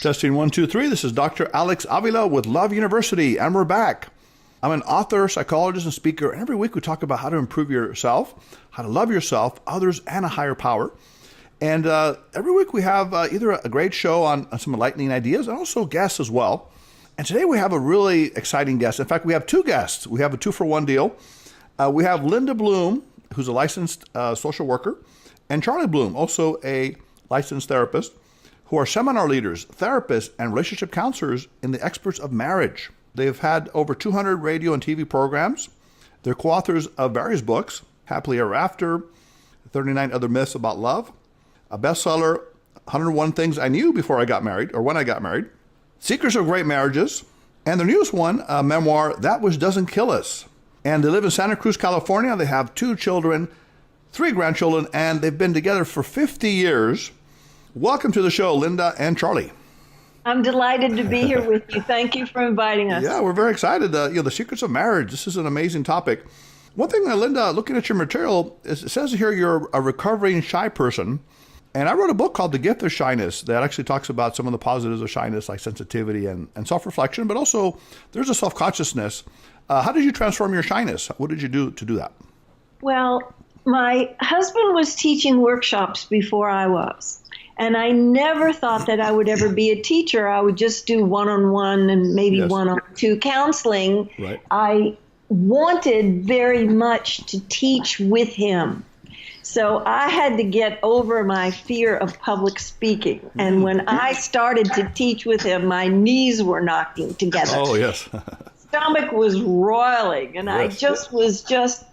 Testing 1, 2, 3. This is Dr. Alex Avila with Love University, and we're back. I'm an author, psychologist, and speaker, and every week we talk about how to improve yourself, how to love yourself, others, and a higher power. And every week we have either a great show on some enlightening ideas and also guests as well. And today we have a really exciting guest. In fact, we have two guests. We have a 2-for-1 deal. We have Linda Bloom, who's a licensed social worker, and Charlie Bloom, also a licensed therapist, who are seminar leaders, therapists, and relationship counselors in the experts of marriage. They've had over 200 radio and TV programs. They're co-authors of various books, Happily Ever After, 39 Other Myths About Love, a bestseller, 101 Things I Knew Before I Got Married, or When I Got Married, Secrets of Great Marriages, and their newest one, a memoir, That Which Doesn't Kill Us. And they live in Santa Cruz, California. They have 2 children, 3 grandchildren, and they've been together for 50 years. Welcome to the show, Linda and Charlie. I'm delighted to be here with you. Thank you for inviting us. Yeah, we're very excited. The secrets of marriage. This is an amazing topic. One thing, Linda, looking at your material, it says here you're a recovering shy person. And I wrote a book called The Gift of Shyness that actually talks about some of the positives of shyness, like sensitivity and self-reflection, but also there's a self-consciousness. How did you transform your shyness? What did you do to do that? Well, my husband was teaching workshops before I was. And I never thought that I would ever be a teacher. I would just do one-on-one and maybe one-on-two counseling. Right. I wanted very much to teach with him. So I had to get over my fear of public speaking. And when I started to teach with him, my knees were knocking together. Oh, yes. Stomach was roiling, and I was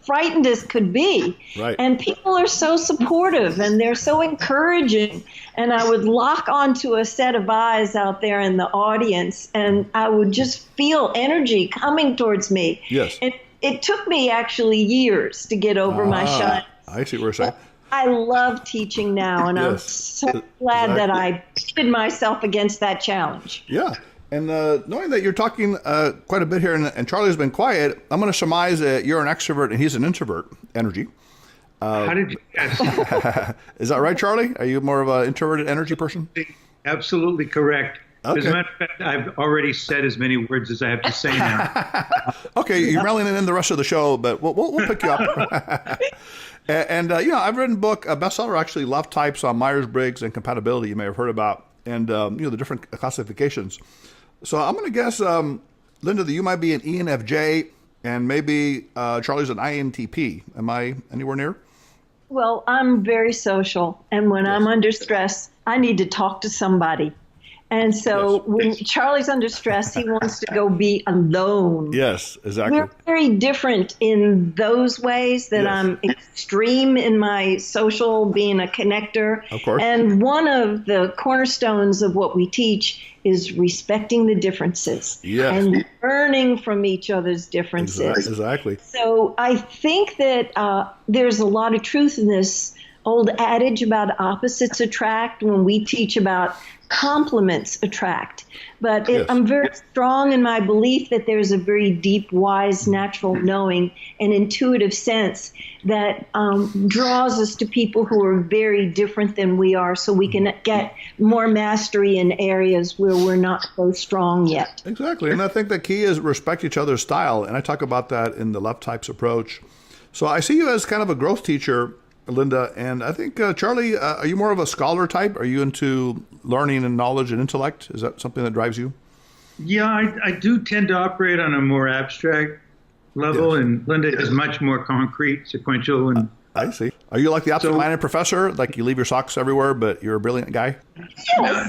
frightened as could be. Right. And people are so supportive, and they're so encouraging. And I would lock onto a set of eyes out there in the audience, and I would just feel energy coming towards me. Yes. It took me actually years to get over my shyness. I see what you're saying. I love teaching now, and I'm so glad that I pitted myself against that challenge. Yeah. And knowing that you're talking quite a bit here, and Charlie's been quiet, I'm going to surmise that you're an extrovert and he's an introvert energy. How did you guess? Is that right, Charlie? Are you more of an introverted energy person? Absolutely correct. Okay. As a matter of fact, I've already said as many words as I have to say now. Okay, you're railing in the rest of the show, but we'll pick you up. And I've written a book, a bestseller actually, Love Types on Myers-Briggs and Compatibility, you may have heard about, and the different classifications. So I'm going to guess, Linda, that you might be an ENFJ, and maybe Charlie's an INTP. Am I anywhere near? Well, I'm very social, and when I'm under stress, I need to talk to somebody. And so when Charlie's under stress, he wants to go be alone. Yes, exactly. We're very different in those ways that I'm extreme in my social, being a connector. Of course. And one of the cornerstones of what we teach is respecting the differences and learning from each other's differences. Exactly. So I think that there's a lot of truth in this old adage about opposites attract when we teach about complements attract. But I'm very strong in my belief that there's a very deep, wise, natural knowing and intuitive sense that draws us to people who are very different than we are, so we can get more mastery in areas where we're not so strong yet. Exactly. And I think the key is respect each other's style. And I talk about that in the Love Types approach. So I see you as kind of a growth teacher, Linda, and I think, Charlie, are you more of a scholar type? Are you into learning and knowledge and intellect? Is that something that drives you? Yeah, I do tend to operate on a more abstract level, and Linda is much more concrete, sequential. And I see. Are you like the absent-minded professor? Like you leave your socks everywhere, but you're a brilliant guy?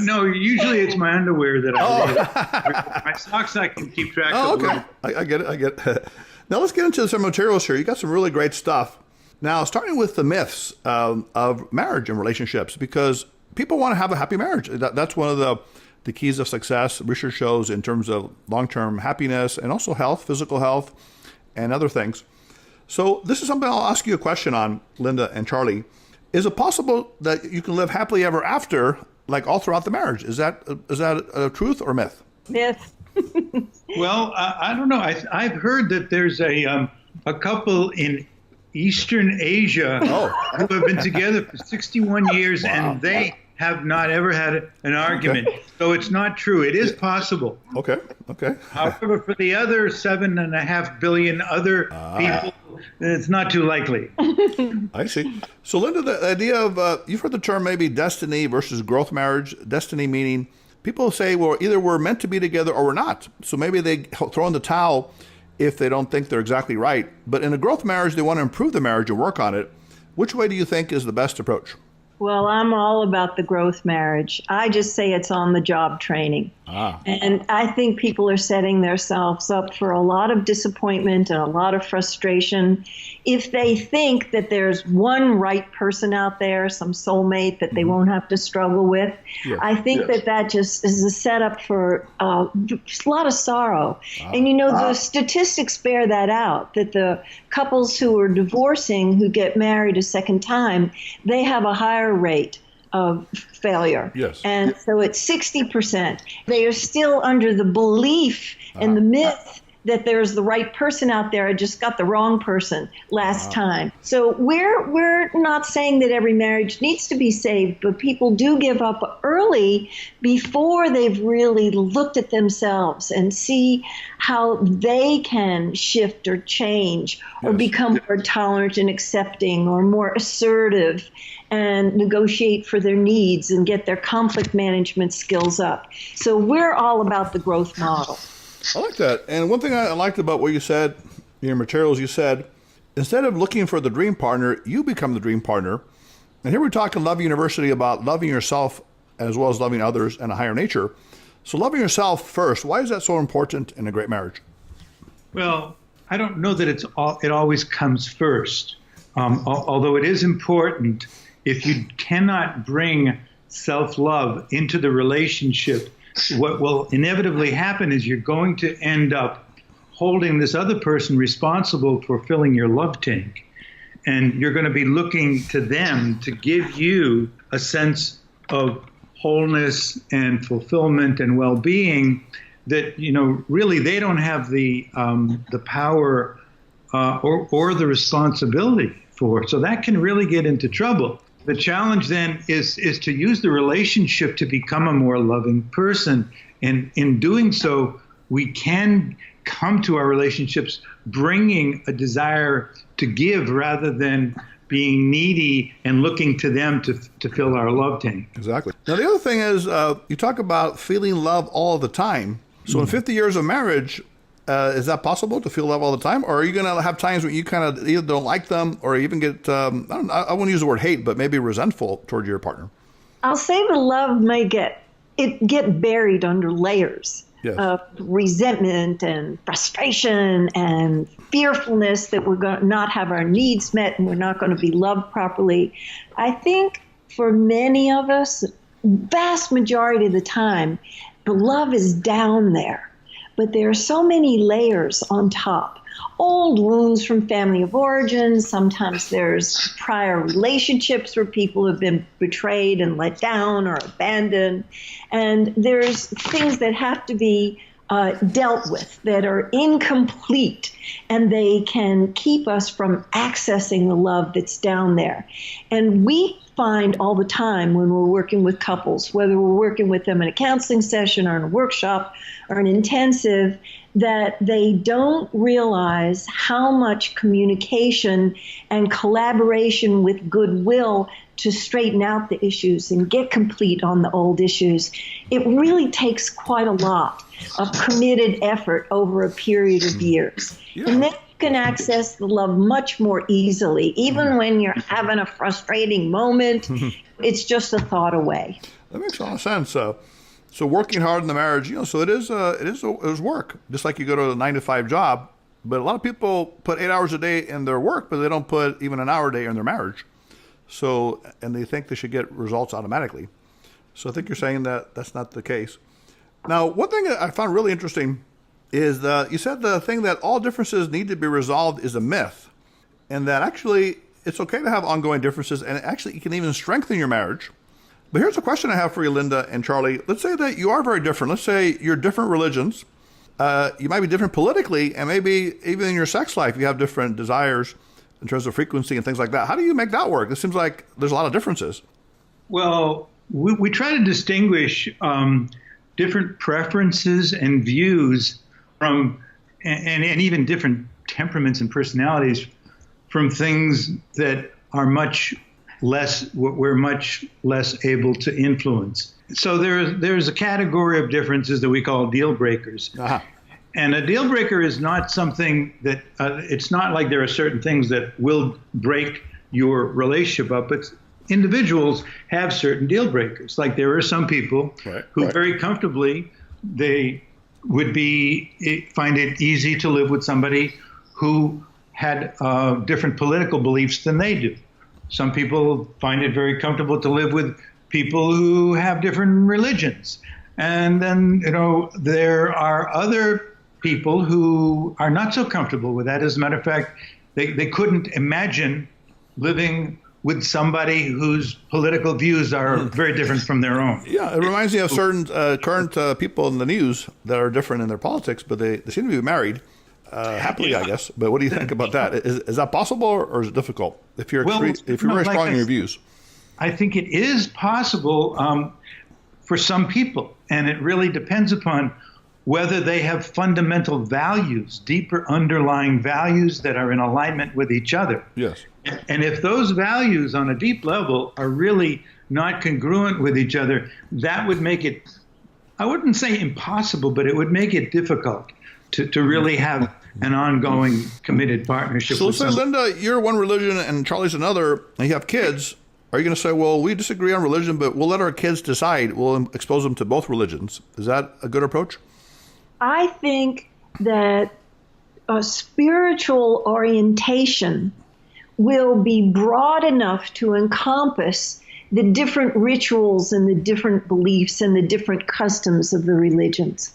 No, usually it's my underwear that I leave. My socks I can keep track of. Okay. I get it. Now let's get into some materials here. You got some really great stuff. Now, starting with the myths of marriage and relationships, because people want to have a happy marriage. That's one of the keys of success, research shows, in terms of long-term happiness and also health, physical health, and other things. So this is something I'll ask you a question on, Linda and Charlie. Is it possible that you can live happily ever after, like all throughout the marriage? Is that a truth or myth? Myth. Well, I don't know. I've heard that there's a couple in Eastern Asia who have been together for 61 years, and they have not ever had an argument. Okay. So it's not true. It is possible. Okay. However, for the other 7.5 billion other people, it's not too likely. I see. So, Linda, the idea of, you've heard the term maybe destiny versus growth marriage. Destiny meaning people say, well, either we're meant to be together or we're not. So maybe they throw in the towel if they don't think they're exactly right. But in a growth marriage, they want to improve the marriage and work on it. Which way do you think is the best approach? Well, I'm all about the growth marriage. I just say it's on the job training. And I think people are setting themselves up for a lot of disappointment and a lot of frustration if they think that there's one right person out there, some soulmate that they won't have to struggle with. Yes. I think that just is a setup for a lot of sorrow. And, the statistics bear that out, that the couples who are divorcing, who get married a second time, they have a higher rate of failure. Yes. And so it's 60%. They are still under the belief and the myth that there's the right person out there. I just got the wrong person last time. So we're not saying that every marriage needs to be saved, but people do give up early before they've really looked at themselves and see how they can shift or change or become more tolerant and accepting or more assertive and negotiate for their needs and get their conflict management skills up. So we're all about the growth model. I like that. And one thing I liked about what you said, in your materials, you said, instead of looking for the dream partner, you become the dream partner. And here we're talking Love University about loving yourself as well as loving others and a higher nature. So loving yourself first, why is that so important in a great marriage? Well, I don't know that it always comes first. Although it is important, if you cannot bring self-love into the relationship, what will inevitably happen is you're going to end up holding this other person responsible for filling your love tank. And you're going to be looking to them to give you a sense of wholeness and fulfillment and well-being that, really they don't have the power or the responsibility for. So that can really get into trouble. The challenge then is to use the relationship to become a more loving person. And in doing so, we can come to our relationships bringing a desire to give rather than being needy and looking to them to fill our love tank. Exactly. Now, the other thing is you talk about feeling love all the time. So in 50 years of marriage, is that possible to feel love all the time? Or are you going to have times when you kind of either don't like them or even get, I won't use the word hate, but maybe resentful toward your partner? I'll say the love may get buried under layers of resentment and frustration and fearfulness that we're going to not have our needs met and we're not going to be loved properly. I think for many of us, vast majority of the time, the love is down there. But there are so many layers on top. Old wounds from family of origin. Sometimes there's prior relationships where people have been betrayed and let down or abandoned. And there's things that have to be dealt with that are incomplete, and they can keep us from accessing the love that's down there. And we find all the time when we're working with couples, whether we're working with them in a counseling session or in a workshop or an intensive, that they don't realize how much communication and collaboration with goodwill to straighten out the issues and get complete on the old issues. It really takes quite a lot of committed effort over a period of years. Yeah. And then you can access the love much more easily. Even when you're having a frustrating moment, it's just a thought away. That makes a lot of sense. So working hard in the marriage, so it is work. Just like you go to a 9-to-5 job, but a lot of people put 8 hours a day in their work, but they don't put even an hour a day in their marriage. So, and they think they should get results automatically. So I think you're saying that that's not the case. Now, one thing that I found really interesting is you said the thing that all differences need to be resolved is a myth, and that actually it's okay to have ongoing differences, and actually it can even strengthen your marriage. But here's a question I have for you, Linda and Charlie. Let's say that you are very different. Let's say you're different religions. You might be different politically, and maybe even in your sex life, you have different desires in terms of frequency and things like that. How do you make that work? It seems like there's a lot of differences. Well, we try to distinguish different preferences and views from, and even different temperaments and personalities from things that are we're much less able to influence. So there's a category of differences that we call deal breakers. Uh-huh. And a deal breaker is not something that, it's not like there are certain things that will break your relationship up. But individuals have certain deal breakers. Like there are some people who very comfortably, they would find it easy to live with somebody who had different political beliefs than they do. Some people find it very comfortable to live with people who have different religions. And then, there are other people who are not so comfortable with that. As a matter of fact, they couldn't imagine living with somebody whose political views are very different from their own. Yeah, it reminds me of certain current people in the news that are different in their politics, but they seem to be married happily, I guess. But what do you think about that? Is that possible, or is it difficult if you're very strong in your views? I think it is possible for some people, and it really depends upon whether they have fundamental values, deeper underlying values that are in alignment with each other. Yes. And if those values on a deep level are really not congruent with each other, that would make it, I wouldn't say impossible, but it would make it difficult to really have an ongoing committed partnership. So say, Linda, you're one religion and Charlie's another, and you have kids. Are you going to say, well, we disagree on religion, but we'll let our kids decide. We'll expose them to both religions. Is that a good approach? I think that a spiritual orientation will be broad enough to encompass the different rituals and the different beliefs and the different customs of the religions.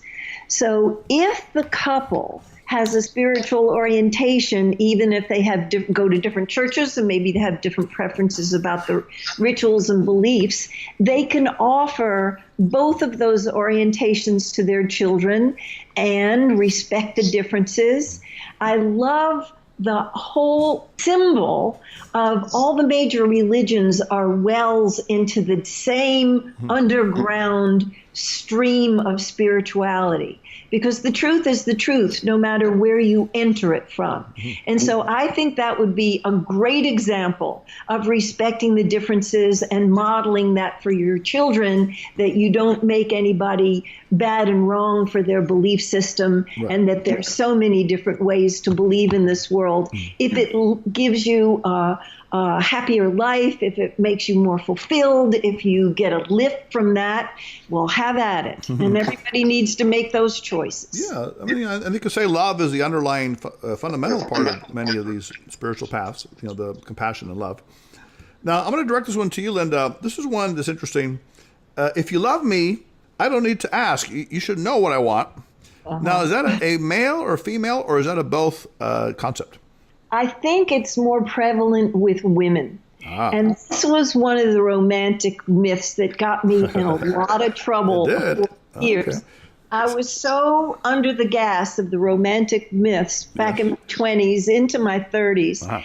So if the couple has a spiritual orientation, even if they have go to different churches and maybe they have different preferences about the rituals and beliefs, they can offer both of those orientations to their children and respect the differences. I love the whole symbol of all the major religions are wells into the same underground stream of spirituality. Because the truth is the truth, no matter where you enter it from. And so I think that would be a great example of respecting the differences and modeling that for your children, that you don't make anybody bad and wrong for their belief system, and that there's so many different ways to believe in this world. If it gives you a happier life, if it makes you more fulfilled, if you get a lift from that, well, have at it. And everybody needs to make those choices. Yeah, I mean, I think you could say love is the underlying fundamental part of many of these spiritual paths, the compassion and love. Now, I'm going to direct this one to you, Linda. This is one that's interesting. If you love me, I don't need to ask. You should know what I want. Now, is that a male or a female, or is that a both concept? I think it's more prevalent with women. And this was one of the romantic myths that got me in a lot of trouble for years. Okay. I was so under the gas of the romantic myths back in my 20s into my 30s.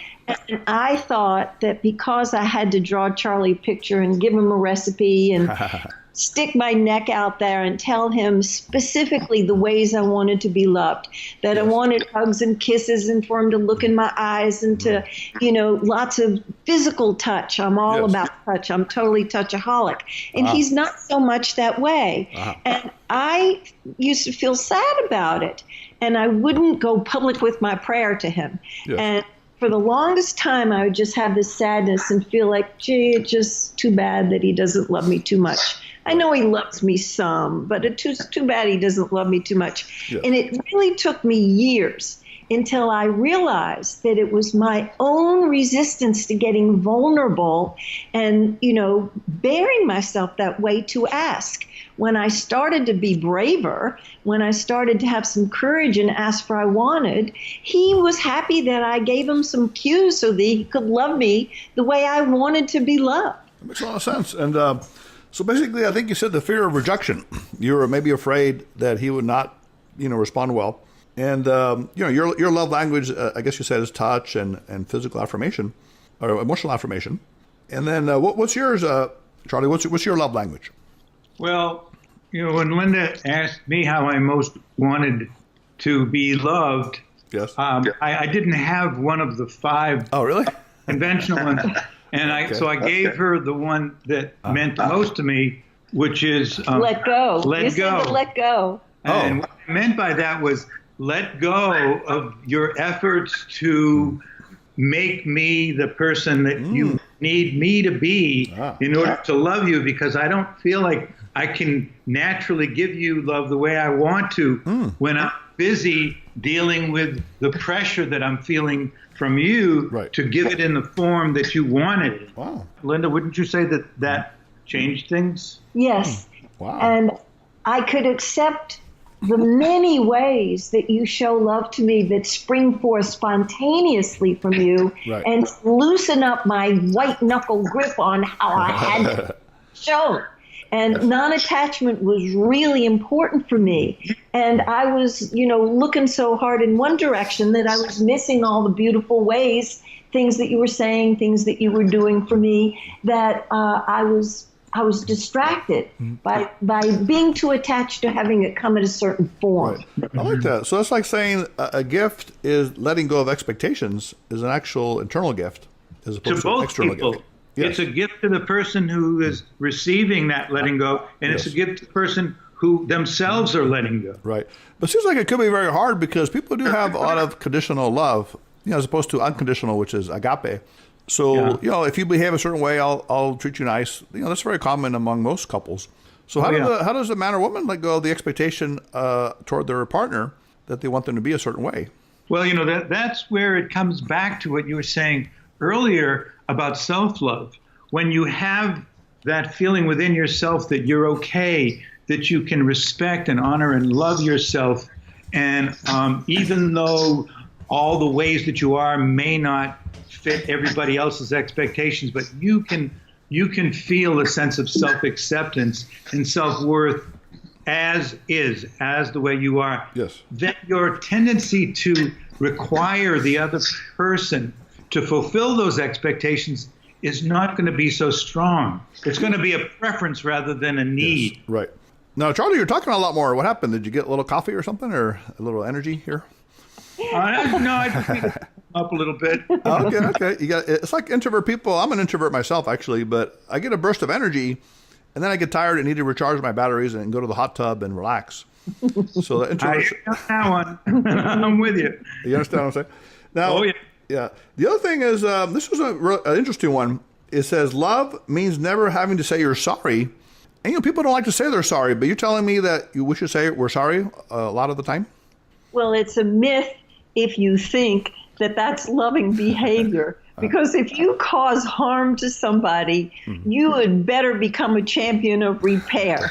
And I thought that because I had to draw Charlie a picture and give him a recipe and stick my neck out there and tell him specifically the ways I wanted to be loved, that I wanted hugs and kisses and for him to look in my eyes and to, lots of physical touch. I'm all about touch. I'm totally touchaholic. And he's not so much that way. And I used to feel sad about it. And I wouldn't go public with my prayer to him. And for the longest time, I would just have this sadness and feel like, gee, it's just too bad that he doesn't love me too much. I know he loves me some, but it's too bad he doesn't love me too much. And it really took me years until I realized that it was my own resistance to getting vulnerable and, bearing myself that way to ask. When I started to be braver, when I started to have some courage and ask for I wanted, he was happy that I gave him some cues so that he could love me the way I wanted to be loved. That makes a lot of sense. And so basically, I think you said the fear of rejection. You were maybe afraid that he would not, respond well. And, your love language, I guess you said, is touch and physical affirmation or emotional affirmation. And then what's yours, Charlie, what's your love language? Well, when Linda asked me how I most wanted to be loved, yes, I didn't have one of the 5 oh, really? conventional ones. And so I gave her the one that meant the most to me, which is let go. Let you go. Said to let go. And what I meant by that was let go of your efforts to make me the person that you need me to be in order to love you, because I don't feel like I can naturally give you love the way I want to when I'm busy dealing with the pressure that I'm feeling from you to give it in the form that you wanted. Wow. Linda, wouldn't you say that changed things? Yes. Wow. And I could accept the many ways that you show love to me that spring forth spontaneously from you and loosen up my white knuckle grip on how I had to show. And non-attachment was really important for me. And I was, looking so hard in one direction that I was missing all the beautiful ways, things that you were saying, things that you were doing for me, that I was distracted by being too attached to having it come in a certain form. Right. I like that. So that's like saying a gift is letting go of expectations is an actual internal gift as opposed to an external gift. Yes. It's a gift to the person who is receiving that letting go, and it's a gift to the person who themselves are letting go. Right. But it seems like it could be very hard because people do have a lot of conditional love, as opposed to unconditional, which is agape. So, if you behave a certain way, I'll treat you nice. That's very common among most couples. So how does a man or woman let go of the expectation toward their partner that they want them to be a certain way? Well, that's where it comes back to what you were saying earlier about self-love. When you have that feeling within yourself that you're okay, that you can respect and honor and love yourself, and even though all the ways that you are may not fit everybody else's expectations, but you can feel a sense of self-acceptance and self-worth as the way you are. Yes. Then your tendency to require the other person to fulfill those expectations is not going to be so strong. It's going to be a preference rather than a need. Yes. Right. Now, Charlie, you're talking a lot more. What happened? Did you get a little coffee or something, or a little energy here? I just need to up a little bit. Okay. It's like introvert people. I'm an introvert myself, actually, but I get a burst of energy, and then I get tired and need to recharge my batteries and go to the hot tub and relax. So the introvert. that one. I'm with you. You understand what I'm saying? Now, yeah. The other thing is, this was an interesting one. It says, love means never having to say you're sorry. And, people don't like to say they're sorry, but you're telling me that we should say we're sorry a lot of the time? Well, it's a myth if you think that that's loving behavior. Because if you cause harm to somebody, you had better become a champion of repair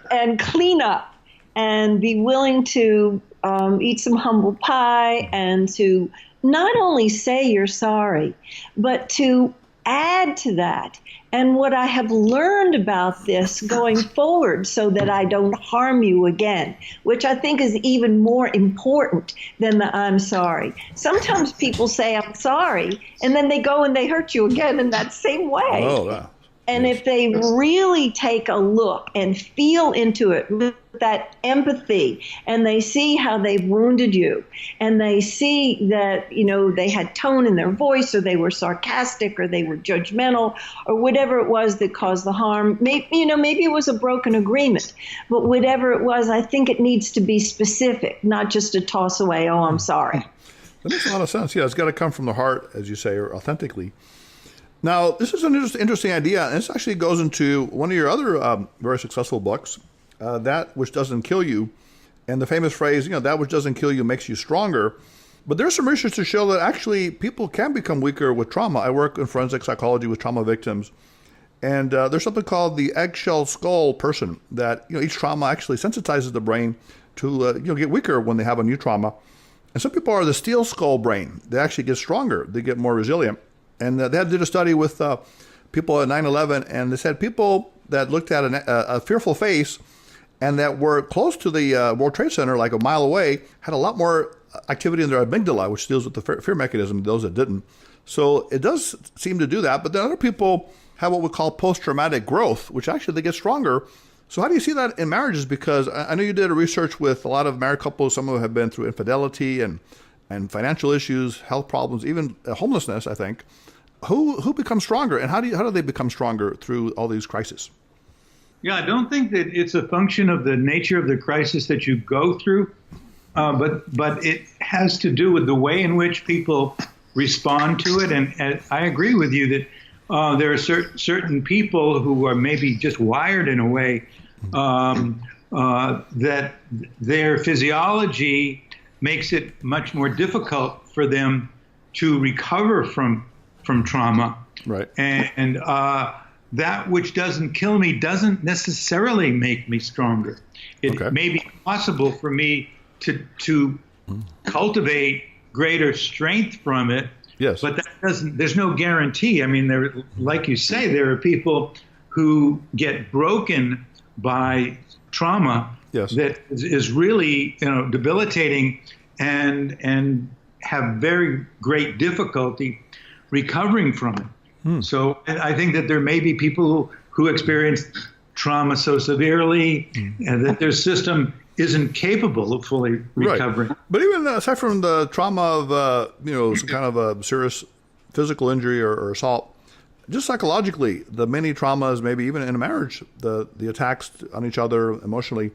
and clean up and be willing to eat some humble pie and to not only say you're sorry, but to add to that. And what I have learned about this going forward so that I don't harm you again, which I think is even more important than the I'm sorry. Sometimes people say I'm sorry, and then they go and they hurt you again in that same way. Oh, wow. And if they really take a look and feel into it with that empathy, and they see how they've wounded you, and they see that, they had tone in their voice, or they were sarcastic, or they were judgmental, or whatever it was that caused the harm. Maybe it was a broken agreement, but whatever it was, I think it needs to be specific, not just a toss away, oh, I'm sorry. That makes a lot of sense. Yeah, it's got to come from the heart, as you say, or authentically. Now, this is an interesting idea, and this actually goes into one of your other very successful books, That Which Doesn't Kill You, and the famous phrase, that which doesn't kill you makes you stronger. But there's some research to show that actually people can become weaker with trauma. I work in forensic psychology with trauma victims, and there's something called the eggshell skull person, that each trauma actually sensitizes the brain to get weaker when they have a new trauma. And some people are the steel skull brain. They actually get stronger. They get more resilient. And they did a study with people at 9/11, and they said people that looked at a fearful face and that were close to the World Trade Center, like a mile away, had a lot more activity in their amygdala, which deals with the fear mechanism, those that didn't. So it does seem to do that. But then other people have what we call post-traumatic growth, which actually they get stronger. So how do you see that in marriages? Because I know you did a research with a lot of married couples. Some of them have been through infidelity and financial issues, health problems, even homelessness, I think. Who becomes stronger, and how do they become stronger through all these crises? Yeah, I don't think that it's a function of the nature of the crisis that you go through, but it has to do with the way in which people respond to it. And I agree with you that there are certain people who are maybe just wired in a way that their physiology makes it much more difficult for them to recover from trauma. Right. And that which doesn't kill me doesn't necessarily make me stronger. It may be possible for me to cultivate greater strength from it. Yes. But there's no guarantee. I mean, like you say, there are people who get broken by trauma that is really, debilitating and have very great difficulty recovering from it. So I think that there may be people who experience trauma so severely and that their system isn't capable of fully recovering. Right. But even aside from the trauma of, some kind of a serious physical injury or assault, just psychologically, the many traumas, maybe even in a marriage, the attacks on each other emotionally.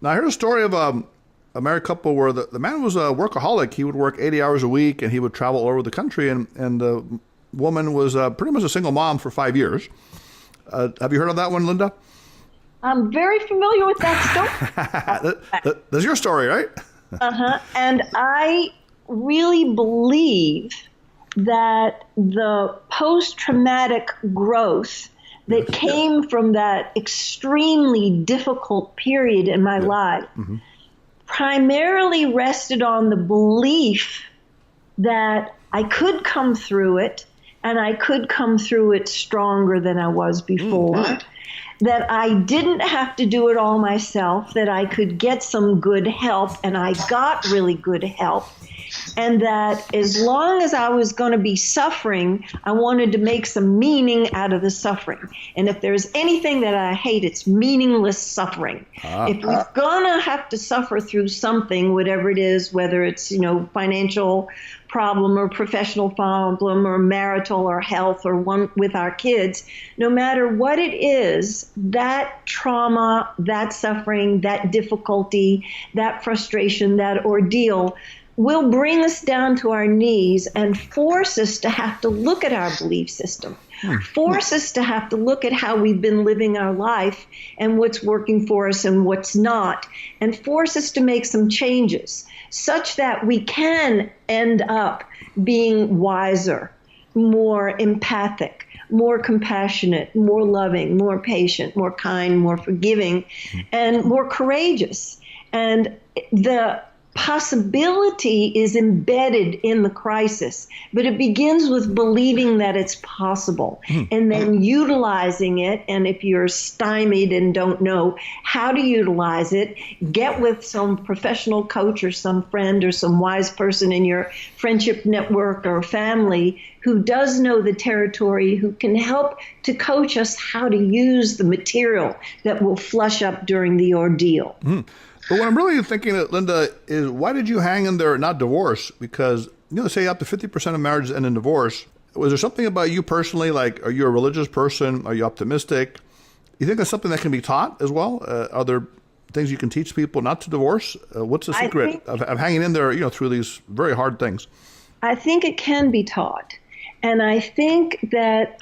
Now, I heard a story of a married couple where the man was a workaholic. He would work 80 hours a week, and he would travel all over the country, and the woman was pretty much a single mom for 5 years. Have you heard of that one, Linda? I'm very familiar with that story. That's your story, right? And I really believe that the post-traumatic growth that came from that extremely difficult period in my life primarily rested on the belief that I could come through it, and I could come through it stronger than I was before. That I didn't have to do it all myself, that I could get some good help, and I got really good help. And that as long as I was going to be suffering, I wanted to make some meaning out of the suffering. And if there's anything that I hate, it's meaningless suffering. If we're going to have to suffer through something, whatever it is, whether it's, financial problem or professional problem or marital or health or one with our kids, no matter what it is, that trauma, that suffering, that difficulty, that frustration, that ordeal will bring us down to our knees and force us to have to look at our belief system, force us to have to look at how we've been living our life and what's working for us and what's not, and force us to make some changes such that we can end up being wiser, more empathic, more compassionate, more loving, more patient, more kind, more forgiving, and more courageous. And the possibility is embedded in the crisis, but it begins with believing that it's possible and then utilizing it. And if you're stymied and don't know how to utilize it, get with some professional coach or some friend or some wise person in your friendship network or family who does know the territory, who can help to coach us how to use the material that will flush up during the ordeal. But what I'm really thinking, Linda, is why did you hang in there, not divorce? Because, say up to 50% of marriages end in divorce. Was there something about you personally, like, are you a religious person? Are you optimistic? You think that's something that can be taught as well? Are there things you can teach people not to divorce? What's the secret of hanging in there, through these very hard things? I think it can be taught. And I think that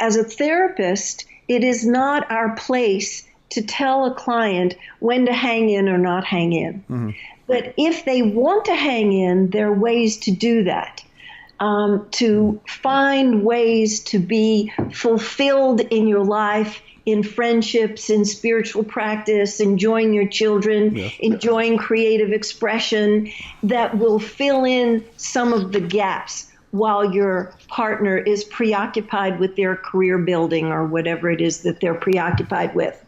as a therapist, it is not our place to tell a client when to hang in or not hang in. But if they want to hang in, there are ways to do that, to find ways to be fulfilled in your life, in friendships, in spiritual practice, enjoying your children, enjoying creative expression that will fill in some of the gaps while your partner is preoccupied with their career building or whatever it is that they're preoccupied with.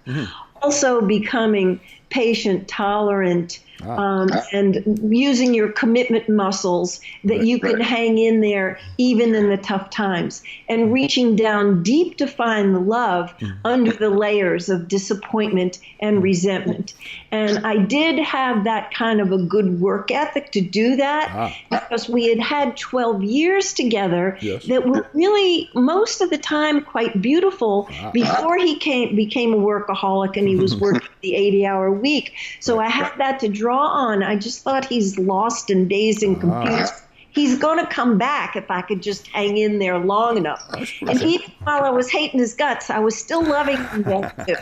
Also becoming patient, tolerant, and using your commitment muscles that you can hang in there even in the tough times, and reaching down deep to find the love under the layers of disappointment and resentment. And I did have that kind of a good work ethic to do that because we had 12 years together that were really most of the time quite beautiful before he became a workaholic and he was working the 80-hour week. So I had that to draw on. I just thought he's lost and dazed and confused. He's going to come back if I could just hang in there long enough. And even while I was hating his guts, I was still loving him too.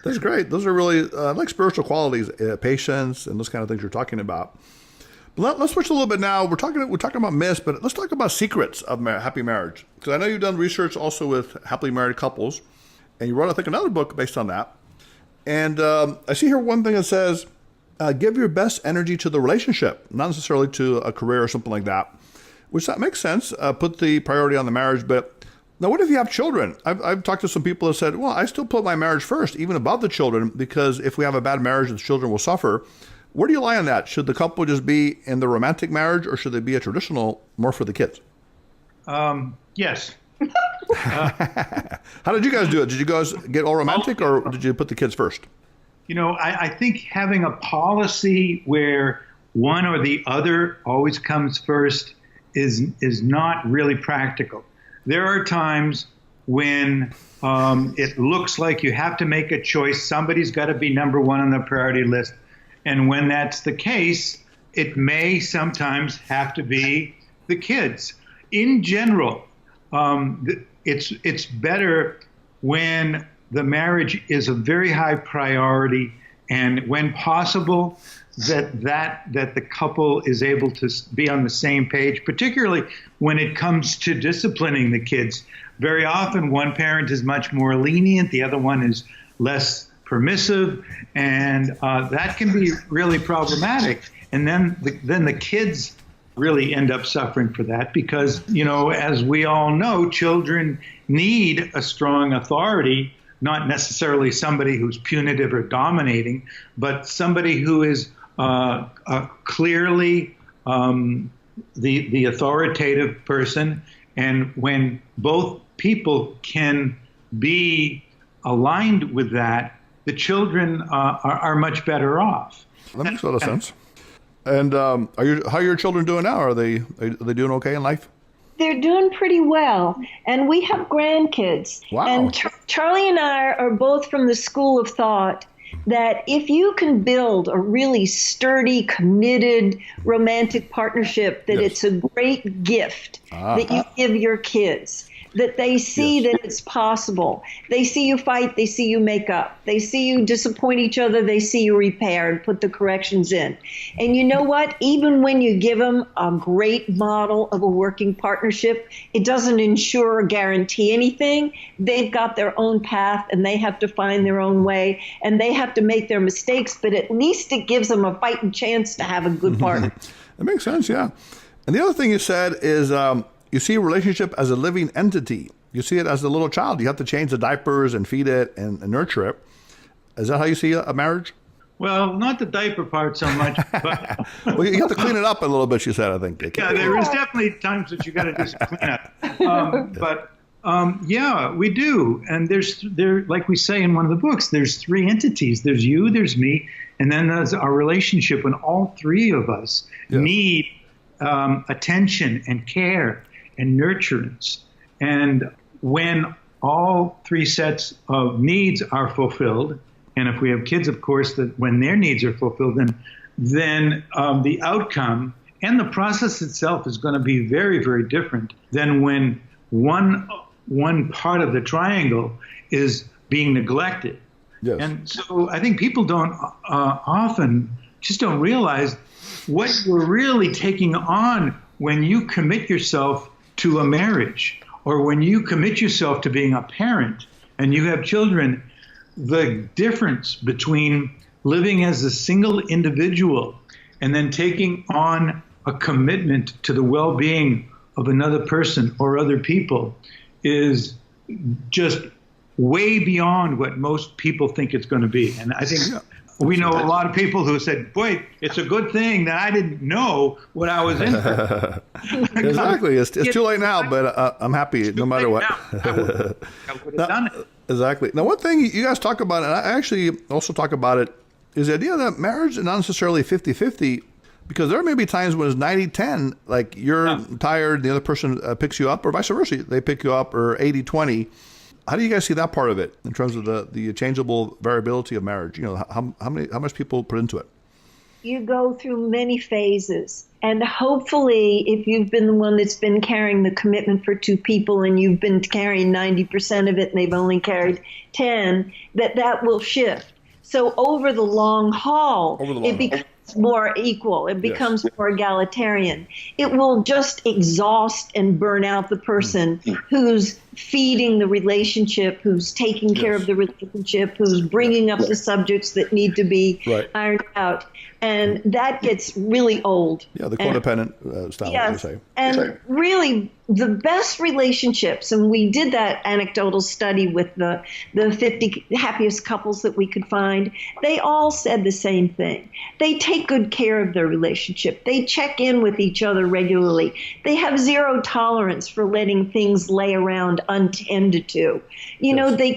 That's great. Those are really like spiritual qualities, patience, and those kind of things you're talking about. But let's switch a little bit now. We're talking about myths, but let's talk about secrets of happy marriage. Because I know you've done research also with happily married couples, and you wrote, I think, another book based on that. And I see here one thing that says, give your best energy to the relationship, not necessarily to a career or something like that, which that makes sense. Put the priority on the marriage. But now, what if you have children? I've talked to some people that said, well, I still put my marriage first, even above the children, because if we have a bad marriage, the children will suffer. Where do you lie on that? Should the couple just be in the romantic marriage, or should they be a traditional, more for the kids? Yes. How did you guys do it? Did you guys get all romantic, or did you put the kids first? You know, I think having a policy where one or the other always comes first is not really practical. There are times when it looks like you have to make a choice. Somebody's got to be number one on the priority list. And when that's the case, it may sometimes have to be the kids. In general, it's better when the marriage is a very high priority, and when possible, that the couple is able to be on the same page, particularly when it comes to disciplining the kids. Very often, one parent is much more lenient, the other one is less permissive, and that can be really problematic. And then the kids really end up suffering for that because, you know, as we all know, children need a strong authority, not necessarily somebody who's punitive or dominating, but somebody who is clearly the authoritative person. And when both people can be aligned with that, the children are much better off. That makes a lot of sense. And how are your children doing now? Are they doing okay in life? They're doing pretty well. And we have grandkids. Wow. And Charlie and I are both from the school of thought that if you can build a really sturdy, committed, romantic partnership, that it's a great gift that you give your kids, that they see that it's possible. They see you fight, they see you make up, they see you disappoint each other, they see you repair and put the corrections in. And you know what? Even when you give them a great model of a working partnership, it doesn't ensure or guarantee anything. They've got their own path and they have to find their own way and they have to make their mistakes, but at least it gives them a fighting chance to have a good partner. That makes sense, yeah. And the other thing you said is you see a relationship as a living entity. You see it as a little child. You have to change the diapers and feed it and nurture it. Is that how you see a marriage? Well, not the diaper part so much. But well, you have to clean it up a little bit, you said, I think. Yeah, there is definitely times that you got to do some cleanup. Yeah, we do. And there, like we say in one of the books, there's three entities. There's you, there's me, and then there's our relationship when all three of us need attention and care and nurturance. And when all three sets of needs are fulfilled, and if we have kids, of course, that when their needs are fulfilled, then the outcome and the process itself is going to be very, very different than when one part of the triangle is being neglected. Yes. And so I think people don't often just don't realize what you're really taking on when you commit yourself to a marriage or when you commit yourself to being a parent and you have children. The difference between living as a single individual and then taking on a commitment to the well-being of another person or other people is just way beyond what most people think it's going to be. And I think we know a lot of people who said, boy, it's a good thing that I didn't know what I was in for. Exactly. It's too late now, but I'm happy no matter what. I would have done it. Exactly. Now, one thing you guys talk about, and I actually also talk about it, is the idea that marriage is not necessarily 50-50, because there may be times when it's 90-10, like you're tired, the other person picks you up, or vice versa, they pick you up, or 80-20. How do you guys see that part of it in terms of the changeable variability of marriage? You know, how much people put into it? You go through many phases. And hopefully, if you've been the one that's been carrying the commitment for two people and you've been carrying 90% of it and they've only carried 10, that will shift. So over the long haul, it becomes more equal. It becomes more egalitarian. It will just exhaust and burn out the person who's feeding the relationship, who's taking care of the relationship, who's bringing up the subjects that need to be ironed out. And that gets really old. Yeah, the codependent style, you say. And really, the best relationships, and we did that anecdotal study with the 50 happiest couples that we could find, they all said the same thing. They take good care of their relationship. They check in with each other regularly. They have zero tolerance for letting things lay around untended to. You know, they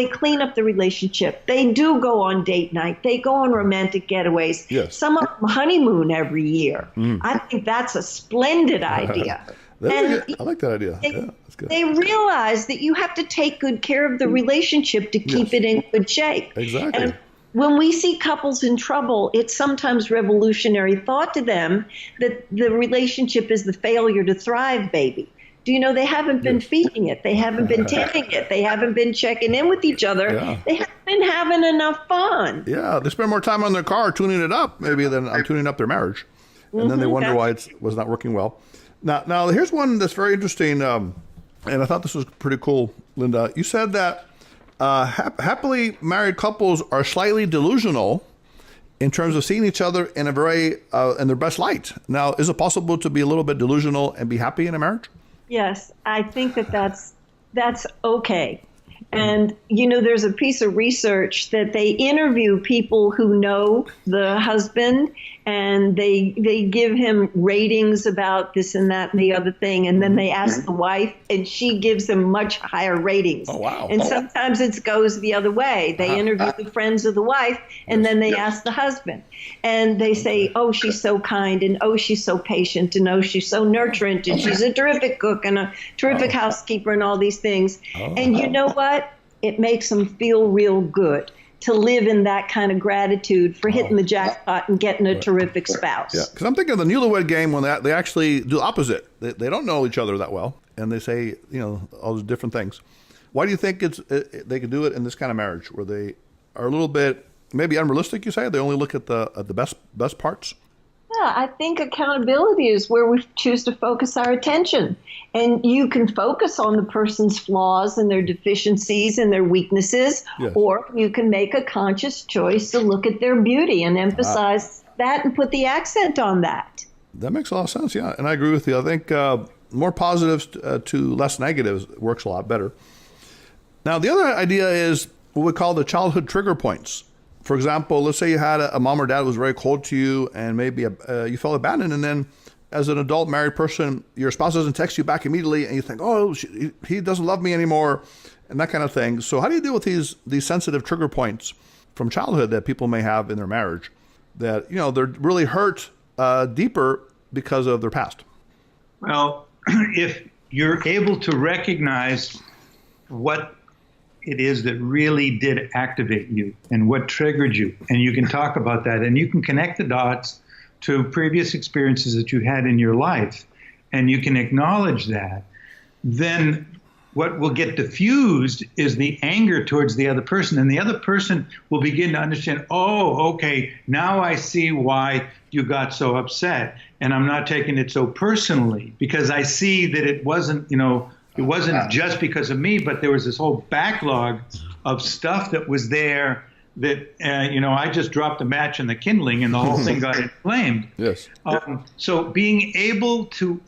clean up the relationship. They do go on date night. They go on romantic getaways. Yes. Some of them honeymoon every year. I think that's a splendid idea. I like that idea. That's good. They realize that you have to take good care of the relationship to keep it in good shape. Exactly. And when we see couples in trouble, it's sometimes revolutionary thought to them that the relationship is the failure to thrive baby. Do you know they haven't been feeding it? They haven't been tending it. They haven't been checking in with each other. They haven't been having enough fun. Yeah, they spend more time on their car tuning it up maybe than I'm tuning up their marriage. And then they wonder why it was not working well. Now here's one that's very interesting, and I thought this was pretty cool, Linda. You said that happily married couples are slightly delusional in terms of seeing each other in a very in their best light. Now, is it possible to be a little bit delusional and be happy in a marriage? Yes, I think that's okay. And, you know, there's a piece of research that they interview people who know the husband, and they give him ratings about this and that and the other thing. And then they ask the wife, and she gives them much higher ratings. Oh, wow. And sometimes it goes the other way. They interview the friends of the wife, and then they ask the husband. And they say, oh, she's so kind, and oh, she's so patient, and oh, she's so nurturant, and she's a terrific cook and a terrific housekeeper and all these things. And you know what? It makes them feel real good to live in that kind of gratitude for hitting the jackpot and getting a terrific spouse. Yeah, because I'm thinking of the newlywed game when they actually do the opposite. They don't know each other that well, and they say, you know, all these different things. Why do you think they could do it in this kind of marriage where they are a little bit maybe unrealistic? You say they only look at the best parts. Yeah, I think accountability is where we choose to focus our attention. And you can focus on the person's flaws and their deficiencies and their weaknesses, or you can make a conscious choice to look at their beauty and emphasize that and put the accent on that. That makes a lot of sense, yeah. And I agree with you. I think more positives to less negatives works a lot better. Now, the other idea is what we call the childhood trigger points. For example, let's say you had a mom or dad who was very cold to you, and maybe you felt abandoned, and then as an adult married person, your spouse doesn't text you back immediately, and you think, oh, he doesn't love me anymore, and that kind of thing. So how do you deal with these sensitive trigger points from childhood that people may have in their marriage that, you know, they're really hurt deeper because of their past? Well, if you're able to recognize what it is that really did activate you and what triggered you, and you can talk about that, and you can connect the dots to previous experiences that you had in your life, and you can acknowledge that, then what will get diffused is the anger towards the other person, and the other person will begin to understand, oh, okay, now I see why you got so upset, and I'm not taking it so personally, because I see that it wasn't, you know, it wasn't just because of me, but there was this whole backlog of stuff that was there that, you know, I just dropped a match in the kindling and the whole thing got inflamed. Yes. So being able to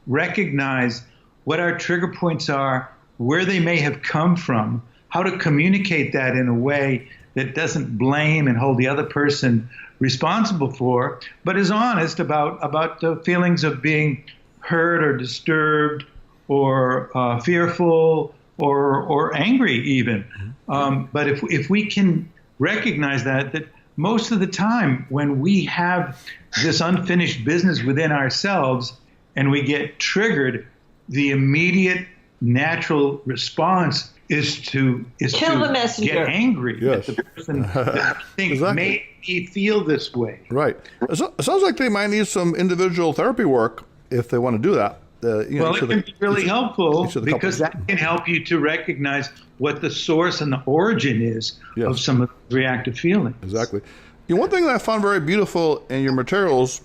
recognize what our trigger points are, where they may have come from, how to communicate that in a way that doesn't blame and hold the other person responsible for, but is honest about the feelings of being hurt or disturbed or fearful or angry even. But if we can recognize that most of the time when we have this unfinished business within ourselves and we get triggered, the immediate natural response is to Kill the messenger. Get angry Yes. at the person that I think Exactly. made me feel this way. Right. It sounds like they might need some individual therapy work if they want to do that. Well, it can be really helpful each of the because couples. that can help you to recognize what the source and the origin is Yes. of some of the reactive feelings. Exactly. One thing that I found very beautiful in your materials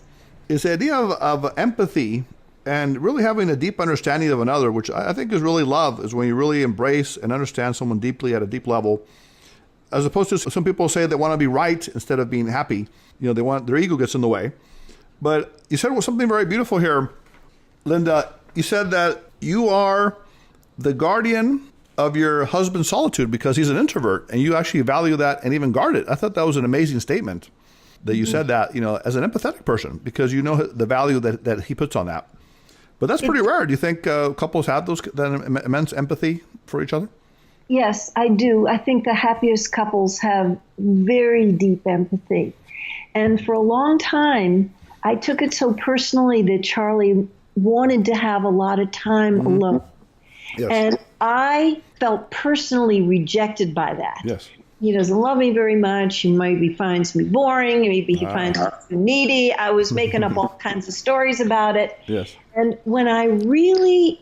is the idea of empathy and really having a deep understanding of another, which I think is really love, is when you really embrace and understand someone deeply at a deep level, as opposed to some people say they want to be right instead of being happy. They want, their ego gets in the way. But you said something very beautiful here, Linda. You said that you are the guardian of your husband's solitude because he's an introvert, and you actually value that and even guard it. I thought that was an amazing statement that you said that, as an empathetic person, because you know the value that he puts on that. But that's pretty rare. Do you think couples have that immense empathy for each other? Yes, I do. I think the happiest couples have very deep empathy. And for a long time, I took it so personally that Charlie wanted to have a lot of time alone. Yes. And I felt personally rejected by that. Yes. He doesn't love me very much. He maybe finds me boring. Maybe he finds me too needy. I was making up all kinds of stories about it. Yes. And when I really